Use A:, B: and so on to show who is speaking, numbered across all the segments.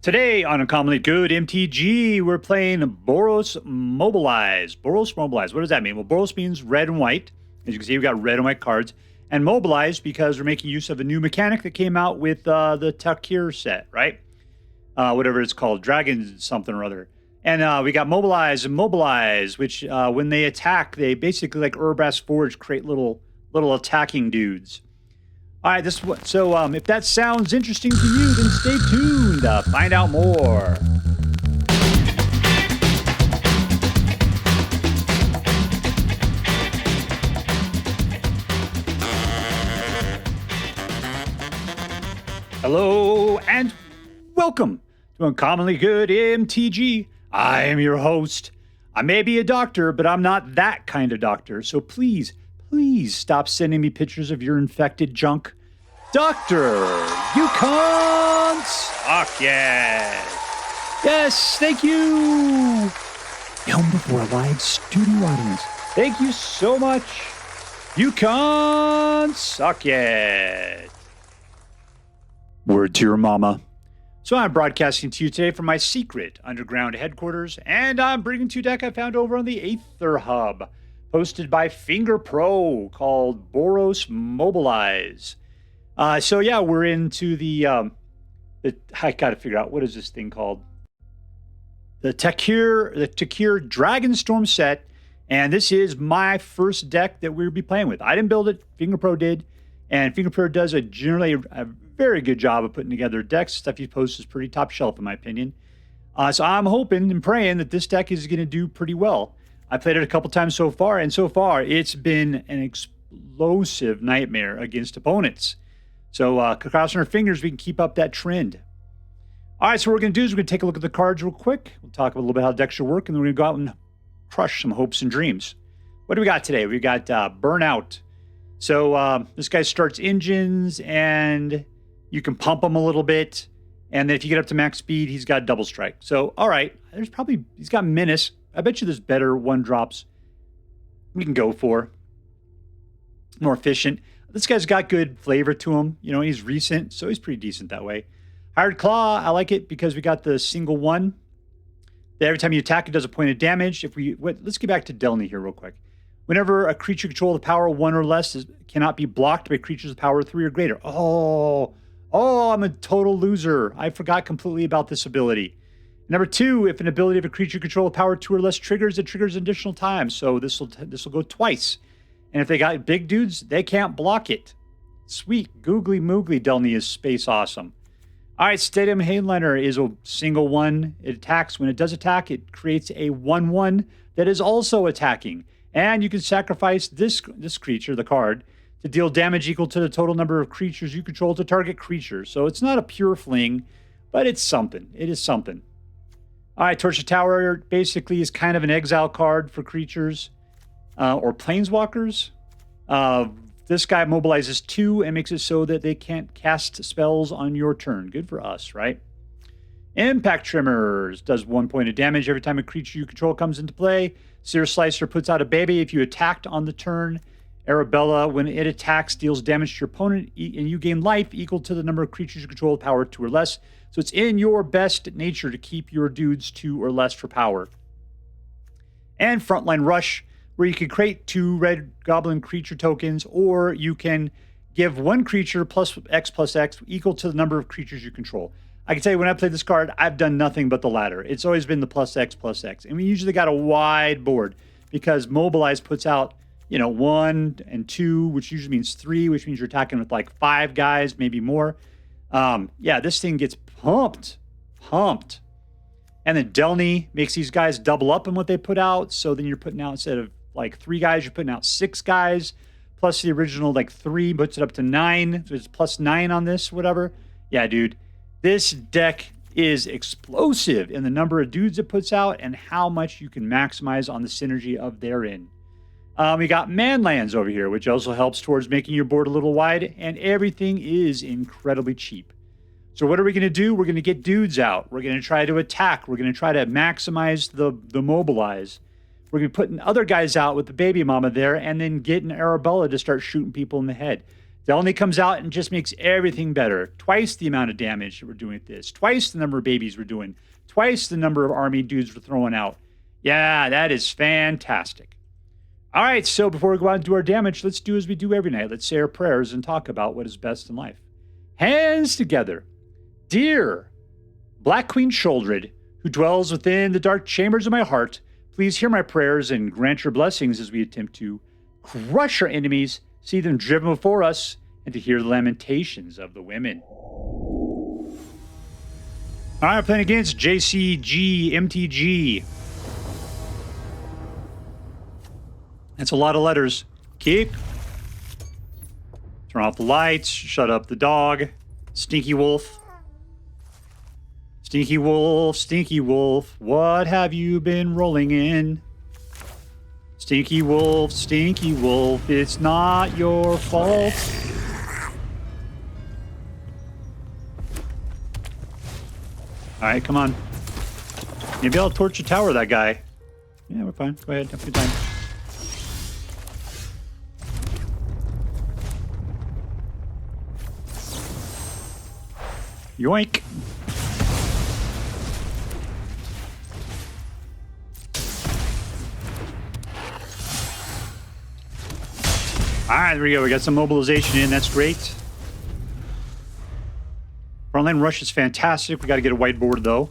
A: Today on Uncommonly Good MTG, we're playing Boros Mobilize. Boros Mobilize, what does that mean? Well, Boros means red and white. As you can see, we've got red and white cards. And Mobilize because we're making use of a new mechanic that came out with the Takir set, right? Whatever it's called, Dragon something or other. And we got Mobilize and Mobilize, which when they attack, they basically, like Urbrass Forge, create little attacking dudes. All right, so if that sounds interesting to you, then stay tuned to find out more. Hello and welcome to Uncommonly Good MTG. I am your host. I may be a doctor, but I'm not that kind of doctor, so please stop sending me pictures of your infected junk. Doctor, you can't suck yet. Yes, thank you. Film before a live studio audience. Thank you so much. You can't suck yet. Word to your mama. So I'm broadcasting to you today from my secret underground headquarters, and I'm bringing to you a deck I found over on the Aether Hub, posted by Finger Pro, called Boros Mobilize. So yeah, we're into the I gotta figure out, what is this thing called? The Takir Dragonstorm set, and this is my first deck that we'll be playing with. I didn't build it, Finger Pro did, and Finger Pro does generally a very good job of putting together decks. Stuff he posts is pretty top shelf in my opinion. So I'm hoping and praying that this deck is gonna do pretty well. I played it a couple times so far, and so far it's been an explosive nightmare against opponents. So crossing our fingers, we can keep up that trend. All right, so what we're going to do is we're going to take a look at the cards real quick. We'll talk a little bit how decks should work, and then we're going to go out and crush some hopes and dreams. What do we got today? We got Burnout. So this guy starts engines, and you can pump him a little bit. And then if you get up to max speed, he's got double strike. So, all right, he's got Menace. I bet you there's better one-drops we can go for. More efficient. This guy's got good flavor to him. You know, he's recent, so he's pretty decent that way. Hired Claw, I like it because we got the single one. Every time you attack, it does a point of damage. Let's get back to Delney here real quick. Whenever a creature control the power 1 or less cannot be blocked by creatures of power 3 or greater. Oh, I'm a total loser. I forgot completely about this ability. Number 2, if an ability of a creature control of power 2 or less triggers, it triggers additional times. So this will go twice. And if they got big dudes, they can't block it. Sweet. Googly moogly, Delney is space awesome. All right, Stadium Headliner is a single one. It attacks. When it does attack, it creates a 1/1 that is also attacking. And you can sacrifice this creature, the card, to deal damage equal to the total number of creatures you control to target creatures. So it's not a pure fling, but it's something. It is something. All right, Torch the Tower basically is kind of an exile card for creatures. Or planeswalkers. This guy mobilizes 2 and makes it so that they can't cast spells on your turn. Good for us, right? Impact Tremors does 1 point of damage every time a creature you control comes into play. Searslicer puts out a baby if you attacked on the turn. Arabella, when it attacks, deals damage to your opponent, and you gain life equal to the number of creatures you control with power 2 or less. So it's in your best nature to keep your dudes 2 or less for power. And Frontline Rush, where you can create 2 red goblin creature tokens, or you can give 1 creature plus X equal to the number of creatures you control. I can tell you, when I played this card, I've done nothing but the latter. It's always been the plus X. And we usually got a wide board because Mobilize puts out, 1 and 2, which usually means 3, which means you're attacking with like 5 guys, maybe more. Yeah, this thing gets pumped. And then Delney makes these guys double up in what they put out. So then you're putting out, instead of like 3 guys, you're putting out 6 guys, plus the original 3 puts it up to 9. So it's plus 9 on this, whatever. Yeah, dude, this deck is explosive in the number of dudes it puts out and how much you can maximize on the synergy of therein. We got Manlands over here, which also helps towards making your board a little wide, and everything is incredibly cheap. So what are we going to do? We're going to get dudes out. We're going to try to attack. We're going to try to maximize the mobilize. We're going to be putting other guys out with the baby mama there, and then getting Arabella to start shooting people in the head. Delney comes out and just makes everything better. Twice the amount of damage that we're doing with this. Twice the number of babies we're doing. Twice the number of army dudes we're throwing out. Yeah, that is fantastic. All right, so before we go out and do our damage, let's do as we do every night. Let's say our prayers and talk about what is best in life. Hands together. Dear Black Queen Shouldered, who dwells within the dark chambers of my heart, please hear my prayers and grant your blessings as we attempt to crush our enemies, see them driven before us, and to hear the lamentations of the women. All right, I'm playing against JCG MTG. That's a lot of letters. Keep. Turn off the lights. Shut up the dog. Stinky wolf. Stinky wolf, stinky wolf. What have you been rolling in? Stinky wolf, it's not your fault. All right, come on. Maybe I'll torch a tower that guy. Yeah, we're fine. Go ahead, have a good time. Yoink. All right, there we go. We got some mobilization in. That's great. Frontline Rush is fantastic. We got to get a whiteboard, though.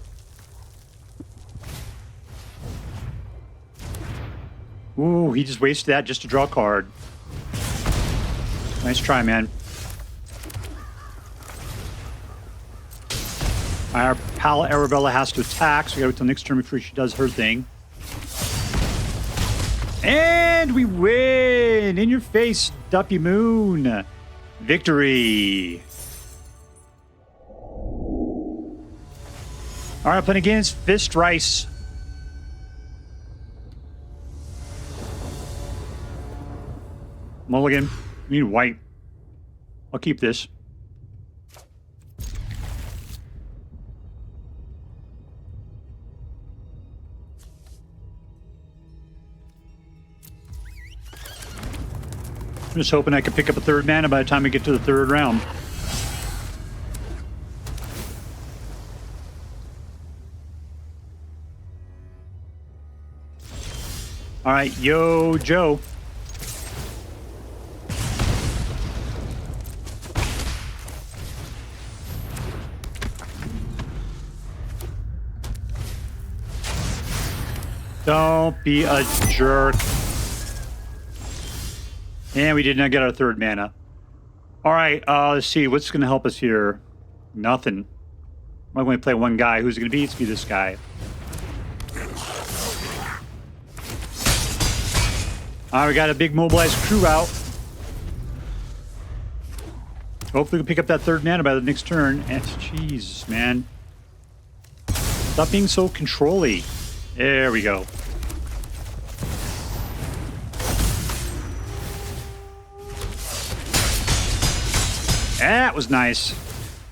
A: Ooh, he just wasted that just to draw a card. Nice try, man. Our pal Arabella has to attack, so we got to wait till next turn before she does her thing. And we win! In your face, Duppy Moon. Victory. All right, playing against FistRice. Mulligan. We need white. I'll keep this. I'm just hoping I can pick up a third mana by the time we get to the third round. All right, yo, Joe. Don't be a jerk. And we did not get our third mana. All right, let's see. What's going to help us here? Nothing. I'm going to play one guy. Who's it going to be? It's going to be this guy. All right, we got a big mobilized crew out. Hopefully we'll pick up that third mana by the next turn. And jeez, man. Stop being so control-y. There we go. That was nice.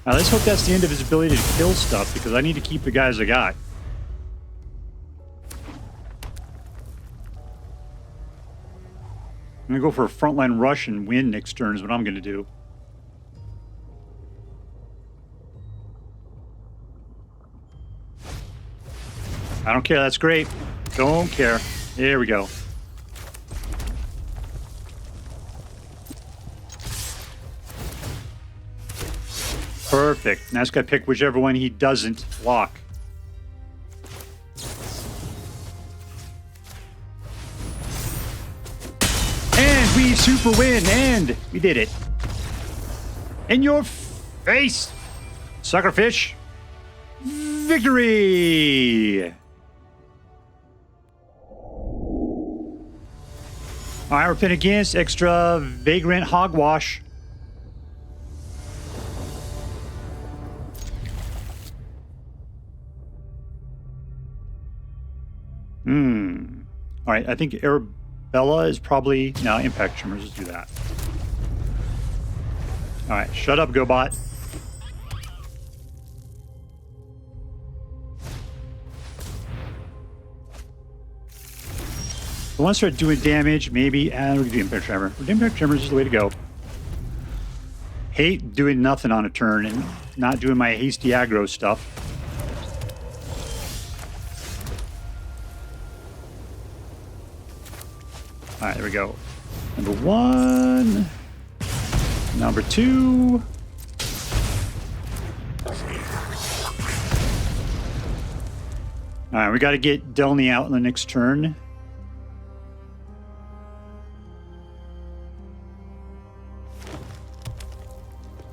A: Now let's hope that's the end of his ability to kill stuff, because I need to keep the guys I got. I'm going to go for a Frontline Rush and win next turn is what I'm going to do. I don't care. That's great. Don't care. There we go. Perfect. Now I just got to pick whichever one he doesn't block. And we super win, and we did it. In your face, suckerfish. Victory! All right, we're playing against ExtravafantHogwash. All right, I think Arabella is probably... No, Impact Tremors. Let's do that. All right, shut up, GoBot. I want to start doing damage, maybe, and we can do Impact Tremor. Impact Tremors is the way to go. Hate doing nothing on a turn and not doing my hasty aggro stuff. All right, there we go. Number 1. Number 2. All right, we got to get Delney out in the next turn.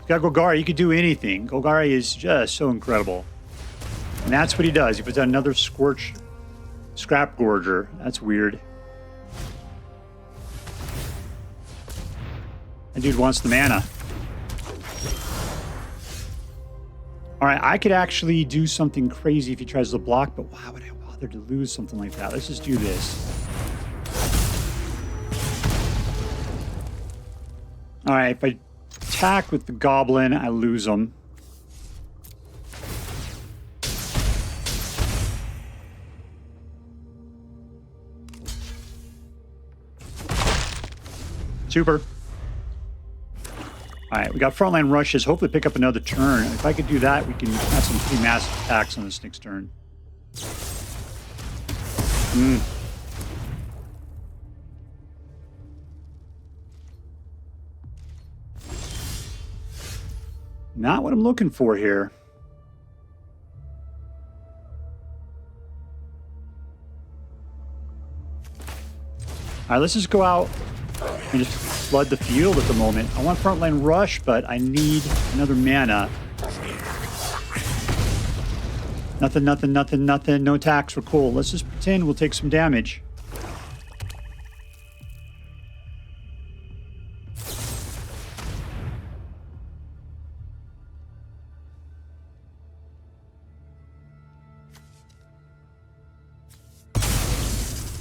A: Got Golgari. He could do anything. Golgari is just so incredible. And that's what he does. He puts out another Scrap Gorger. That's weird. That dude wants the mana. All right, I could actually do something crazy if he tries to block, but why would I bother to lose something like that? Let's just do this. All right, if I attack with the Goblin, I lose him. Super. All right, we got Frontline Rushes. Hopefully pick up another turn. If I could do that, we can have some pretty massive attacks on this next turn. Not what I'm looking for here. All right, let's just go out and just flood the field at the moment. I want Frontline Rush, but I need another mana. Nothing, nothing, nothing, nothing. No attacks. We're cool. Let's just pretend we'll take some damage.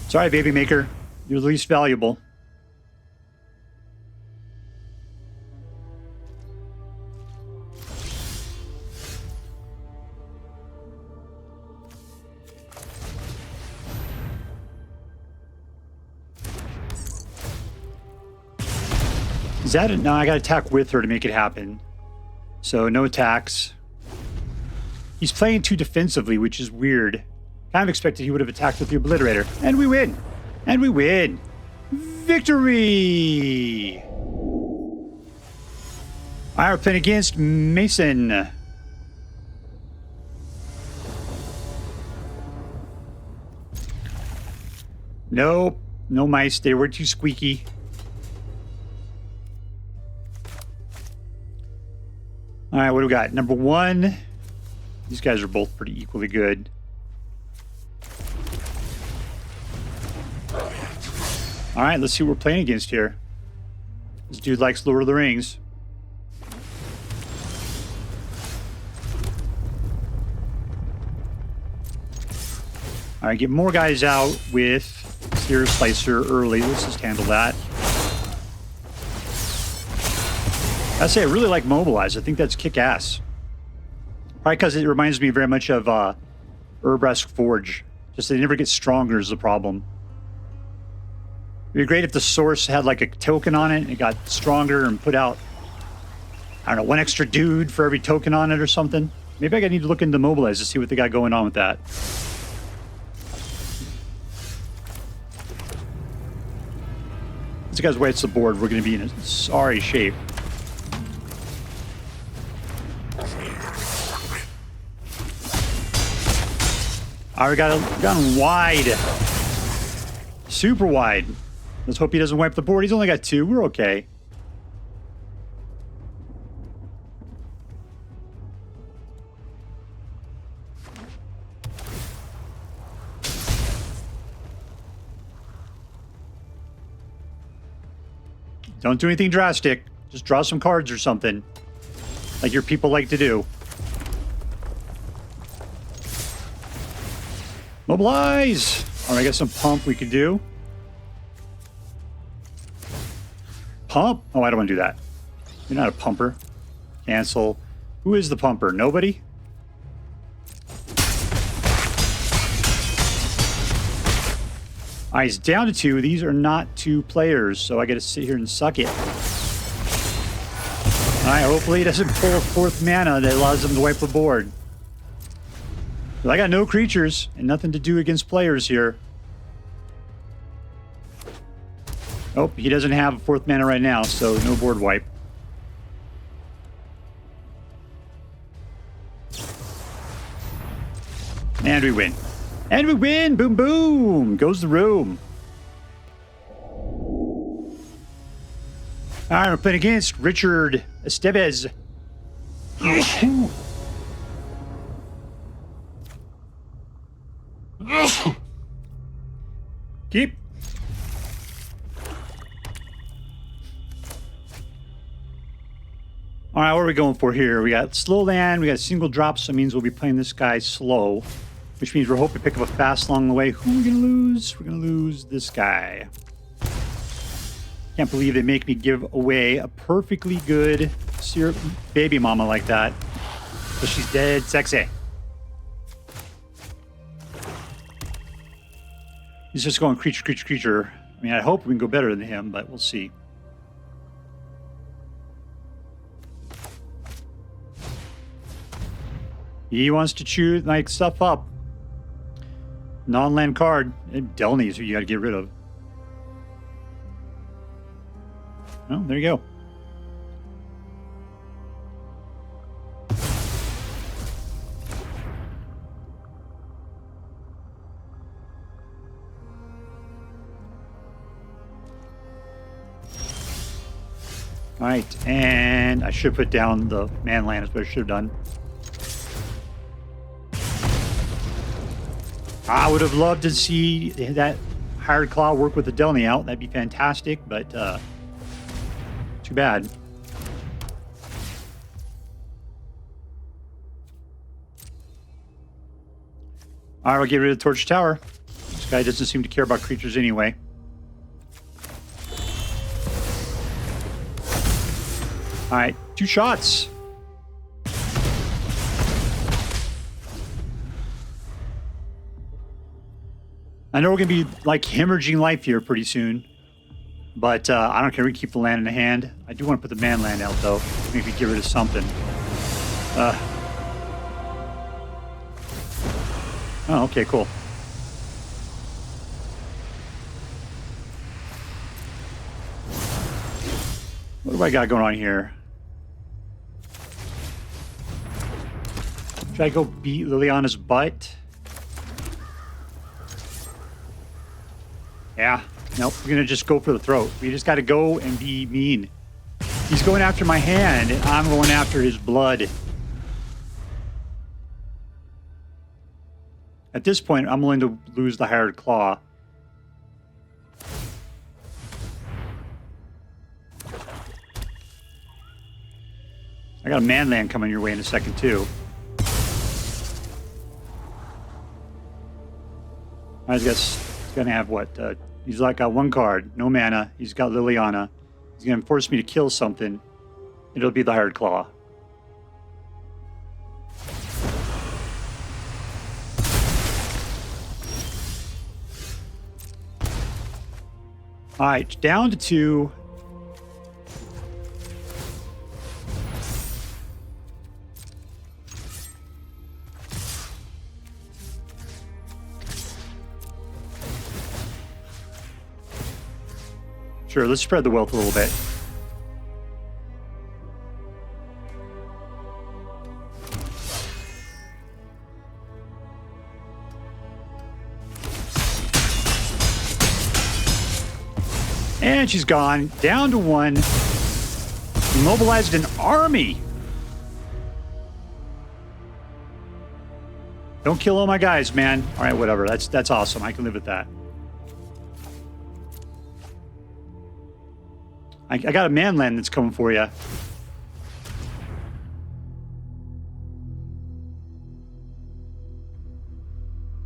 A: Sorry, Baby Maker. You're the least valuable. Is that it? No, I got to attack with her to make it happen. So no attacks. He's playing too defensively, which is weird. Kind of expected he would have attacked with the Obliterator. And we win. And we win. Victory! All right, we're playing against Mason. Nope. No mice. They were too squeaky. All right, what do we got? Number 1. These guys are both pretty equally good. All right, let's see what we're playing against here. This dude likes Lord of the Rings. All right, get more guys out with Searslicer early. Let's just handle that. I say I really like Mobilize. I think that's kick-ass. Probably because it reminds me very much of Urbrask Forge. Just they never get stronger is the problem. It'd be great if the source had like a token on it and it got stronger and put out, I don't know, 1 extra dude for every token on it or something. Maybe I need to look into Mobilize to see what they got going on with that. This guy's way it's the board. We're going to be in a sorry shape. All right, we got gone wide. Super wide. Let's hope he doesn't wipe the board. He's only got 2. We're okay. Don't do anything drastic. Just draw some cards or something. Like your people like to do. Mobilize! All right, I got some pump we could do. Pump? Oh, I don't want to do that. You're not a pumper. Cancel. Who is the pumper? Nobody? All right, he's down to 2. These are not 2 players, so I got to sit here and suck it. Alright, hopefully he doesn't pull a 4th mana that allows him to wipe the board. But I got no creatures and nothing to do against players here. Oh, he doesn't have a 4th mana right now, so no board wipe. And we win. And we win! Boom, boom! Goes the room. Alright, we're playing against richardestevez. Keep. Alright, what are we going for here? We got slow land, we got single drops, so that means we'll be playing this guy slow. Which means we're hoping to pick up a fast along the way. Who are we going to lose? We're going to lose this guy. Can't believe they make me give away a perfectly good baby mama like that. So she's dead sexy. He's just going creature, creature, creature. I mean, I hope we can go better than him, but we'll see. He wants to chew like stuff up. Non-land card. Delney is who you got to get rid of. Oh, there you go. All right, and I should put down the man land. Is what I should have done. I would have loved to see that Hired Claw work with the Delney out. That'd be fantastic, but too bad. All right, we'll get rid of the Torch Tower. This guy doesn't seem to care about creatures anyway. All right, 2 shots. I know we're going to be like hemorrhaging life here pretty soon, but I don't care. We keep the land in the hand. I do want to put the man land out though. Maybe get rid of something. Oh, okay, cool. What do I got going on here? Should I go beat Liliana's butt? Yeah, nope, we're gonna just go for the throat. We just gotta go and be mean. He's going after my hand, and I'm going after his blood. At this point, I'm willing to lose the Hired Claw. I got a man land coming your way in a second, too. He's gonna have what? He's like got 1 card, no mana. He's got Liliana. He's gonna force me to kill something. It'll be the Hired Claw. All right, down to 2. Sure, let's spread the wealth a little bit. And she's gone. Down to 1. Mobilized an army. Don't kill all my guys, man. All right, whatever. That's awesome. I can live with that. I got a man land that's coming for you. Are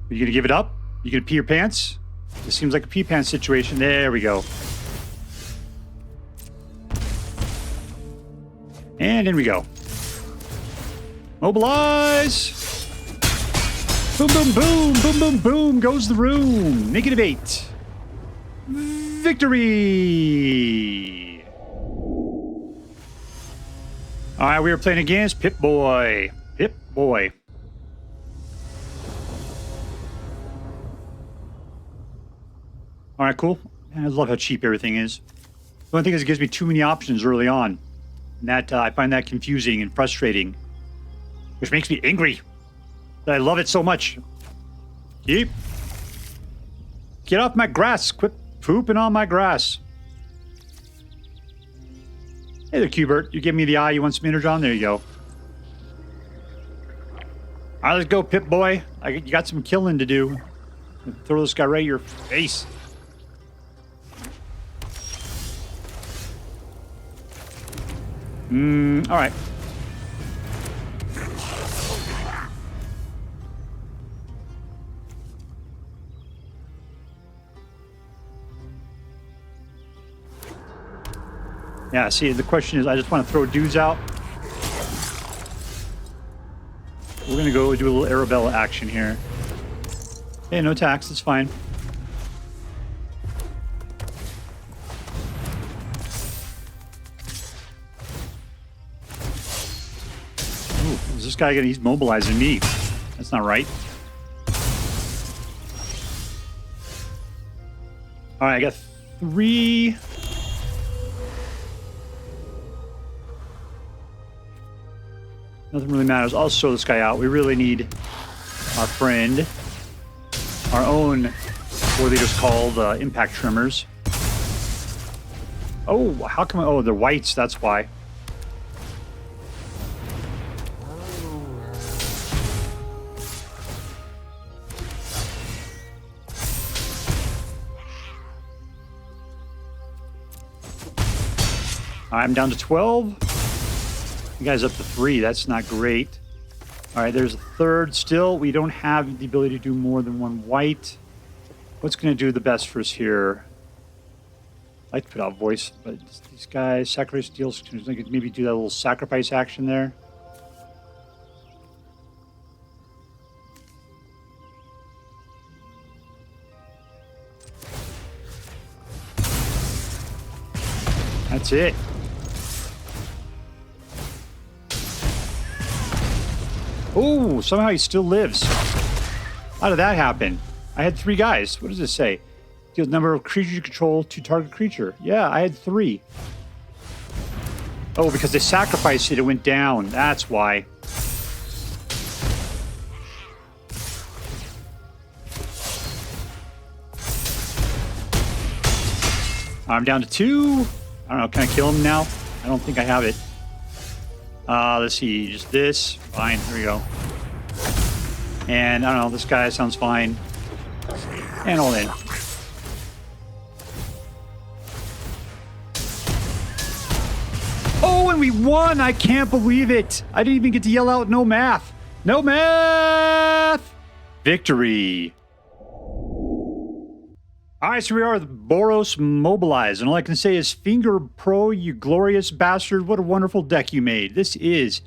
A: you gonna give it up? You gonna pee your pants? This seems like a pee pants situation. There we go. And in we go. Mobilize! Boom, boom, boom, boom, boom, boom, goes the room. -8. Victory! All right, we are playing against Pipboy. Pipboy. All right, cool. Man, I love how cheap everything is. The only thing is it gives me too many options early on. And that I find that confusing and frustrating. Which makes me angry. But I love it so much. Get off my grass. Quit pooping on my grass. Hey there, Cubert. You give me the eye. You want some energon? There you go. All right, let's go, Pip-Boy. You got some killing to do. Throw this guy right in your face. All right. Yeah, see, the question is, I just want to throw dudes out. We're going to go do a little Arabella action here. Hey, no tax, it's fine. Ooh, is this guy he's mobilizing me? That's not right. All right, I got 3... Nothing really matters. I'll show this guy out. We really need our friend, our own, what they just called Impact Tremors. Oh, how come? Oh, they're whites. That's why. I'm down to 12. You guys up to 3. That's not great. All right, there's a third. Still, we don't have the ability to do more than one white. What's going to do the best for us here? I'd like to put out voice, but these guys, sacrifice deals, maybe do that little sacrifice action there. That's it. Oh, somehow he still lives. How did that happen? I had 3 guys. What does this say? Deals number of creatures you control to target creature. Yeah, I had 3. Oh, because they sacrificed it, it went down. That's why. I'm down to 2. I don't know. Can I kill him now? I don't think I have it. Let's see, just this. Fine, here we go. And I don't know, this guy sounds fine. And all in. Oh, and we won! I can't believe it! I didn't even get to yell out no math. No math! Victory! All right, so we are the BOROS Mobilize, and all I can say is Finger Pro, you glorious bastard. What a wonderful deck you made. This is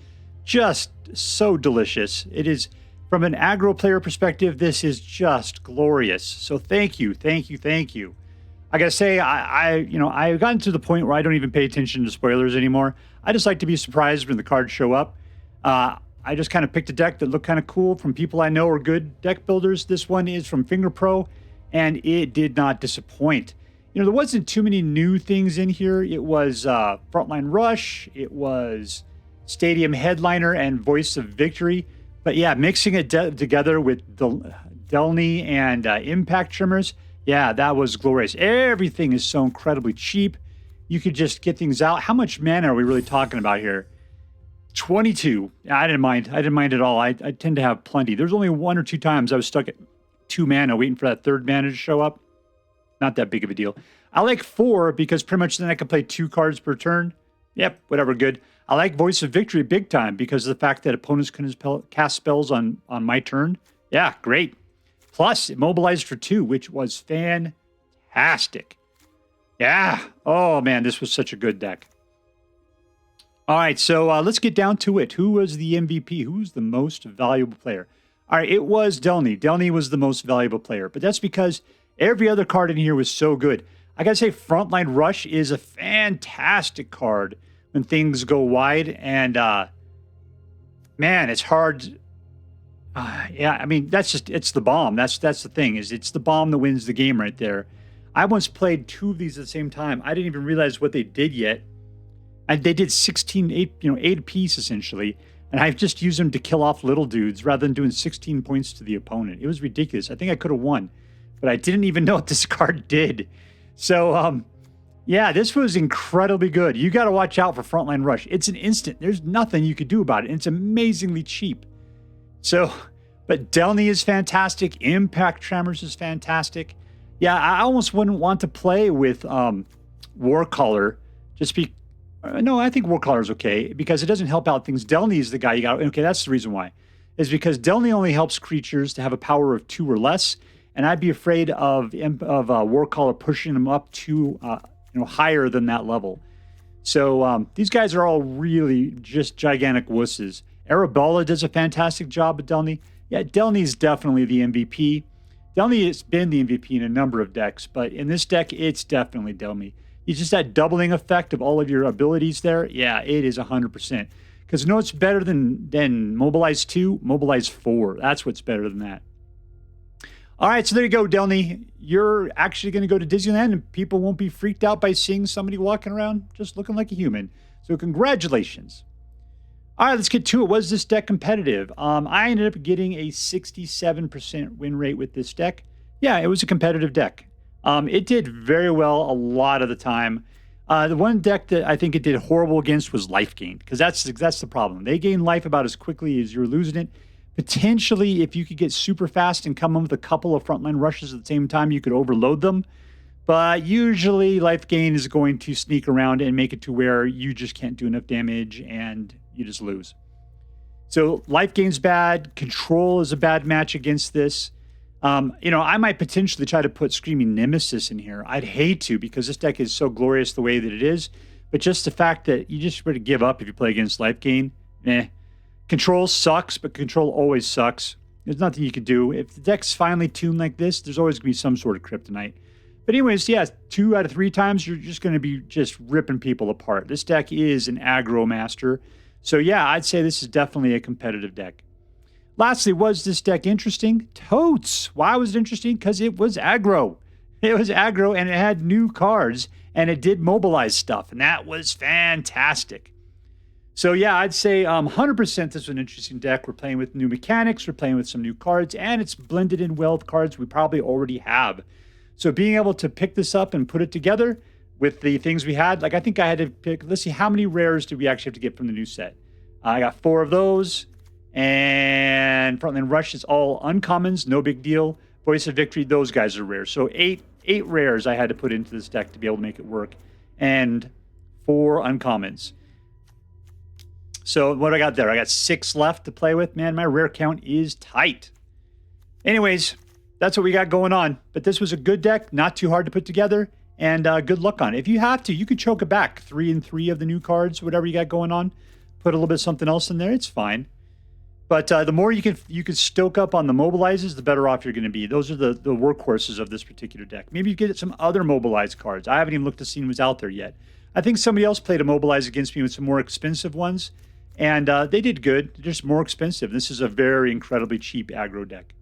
A: just so delicious. It is, from an aggro player perspective, this is just glorious. So thank you, thank you, thank you. I gotta say, I've gotten to the point where I don't even pay attention to spoilers anymore. I just like to be surprised when the cards show up. I just kind of picked a deck that looked kind of cool from people I know are good deck builders. This one is from Finger Pro. And it did not disappoint. You know, there wasn't too many new things in here. It was Frontline Rush. It was Stadium Headliner and Voice of Victory. But yeah, mixing it together with Delney and Impact Tremors. Yeah, that was glorious. Everything is so incredibly cheap. You could just get things out. How much mana are we really talking about here? 22. I didn't mind. I didn't mind at all. I tend to have plenty. There's only 1 or 2 times I was stuck at 2 mana waiting for that 3rd mana to show up. Not that big of a deal. I like 4 because pretty much then I can play 2 cards per turn. Yep, whatever, good. I like Voice of Victory big time because of the fact that opponents can cast spells on my turn. Yeah, great. Plus, it mobilized for 2, which was fantastic. Yeah. Oh, man, this was such a good deck. All right, so let's get down to it. Who was the MVP? Who's the most valuable player? All right, it was Delney. Delney was the most valuable player, but that's because every other card in here was so good. I got to say, Frontline Rush is a fantastic card when things go wide. And man, it's hard. Yeah, I mean, it's the bomb. That's the thing, is it's the bomb that wins the game right there. I once played 2 of these at the same time. I didn't even realize what they did yet. And they did 8 apiece essentially. And I've just used them to kill off little dudes rather than doing 16 points to the opponent. It was ridiculous. I think I could have won, but I didn't even know what this card did. So, yeah, this was incredibly good. You got to watch out for Frontline Rush. It's an instant. There's nothing you could do about it. It's amazingly cheap. So, but Delney is fantastic. Impact Tremors is fantastic. Yeah, I almost wouldn't want to play with Warcaller. No, I think Warcaller is okay because it doesn't help out things. Delney is the guy you got. Okay, that's the reason why. Is because Delney only helps creatures to have a power of 2 or less, and I'd be afraid of Warcaller pushing them up to higher than that level. So these guys are all really just gigantic wusses. Arabella does a fantastic job with Delney. Yeah, Delney's definitely the MVP. Delney has been the MVP in a number of decks, but in this deck, it's definitely Delney. It's just that doubling effect of all of your abilities there. Yeah, it is 100%. Because you know what's better than Mobilize 2? Mobilize 4. That's what's better than that. All right, so there you go, Delney. You're actually going to go to Disneyland, and people won't be freaked out by seeing somebody walking around just looking like a human. So congratulations. All right, let's get to it. Was this deck competitive? I ended up getting a 67% win rate with this deck. Yeah, it was a competitive deck. It did very well a lot of the time. The one deck that I think it did horrible against was life gain, because that's the problem. They gain life about as quickly as you're losing it. Potentially, if you could get super fast and come in with a couple of frontline rushes at the same time, you could overload them. But usually, life gain is going to sneak around and make it to where you just can't do enough damage and you just lose. So life gain's bad. Control is a bad match against this. I might potentially try to put Screaming Nemesis in here. I'd hate to, because this deck is so glorious the way that it is. But just the fact that you just better give up if you play against life gain. Control sucks, but control always sucks. There's nothing you can do. If the deck's finely tuned like this, there's always going to be some sort of kryptonite. But anyways, yeah, 2 out of 3 times, you're just going to be just ripping people apart. This deck is an aggro master. So yeah, I'd say this is definitely a competitive deck. Lastly, was this deck interesting? Totes. Why was it interesting? Because it was aggro. It was aggro, and it had new cards, and it did mobilize stuff, and that was fantastic. So yeah, I'd say 100% this was an interesting deck. We're playing with new mechanics, we're playing with some new cards, and it's blended in well with cards we probably already have. So being able to pick this up and put it together with the things we had, like I think I had to pick, let's see, how many rares did we actually have to get from the new set? I got 4 of those, and Frontline Rush is all uncommons, no big deal. Voice of Victory, those guys are rare. So 8 rares I had to put into this deck to be able to make it work, and 4 uncommons. So what do I got there? I got 6 left to play with. Man, my rare count is tight. Anyways, that's what we got going on. But this was a good deck, not too hard to put together, and good luck on it. If you have to, you could choke it back. 3 and 3 of the new cards, whatever you got going on. Put a little bit of something else in there. It's fine. But the more you can stoke up on the mobilizes, the better off you're going to be. Those are the workhorses of this particular deck. Maybe you get some other mobilize cards. I haven't even looked to see what's out there yet. I think somebody else played a mobilize against me with some more expensive ones, and they did good. They're just more expensive. This is a very incredibly cheap aggro deck.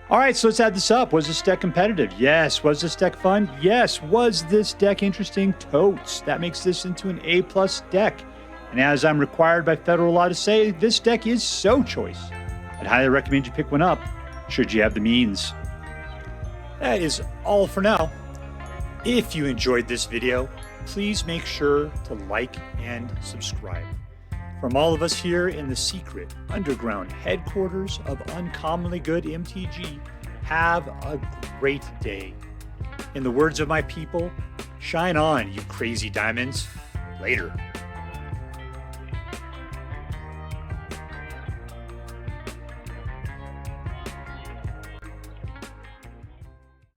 A: All right, so let's add this up. Was this deck competitive? Yes. Was this deck fun? Yes. Was this deck interesting? Totes. That makes this into an A+ deck. And as I'm required by federal law to say, this deck is so choice. I'd highly recommend you pick one up, should you have the means. That is all for now. If you enjoyed this video, please make sure to like and subscribe. From all of us here in the secret underground headquarters of Uncommonly Good MTG, have a great day. In the words of my people, shine on, you crazy diamonds. Later.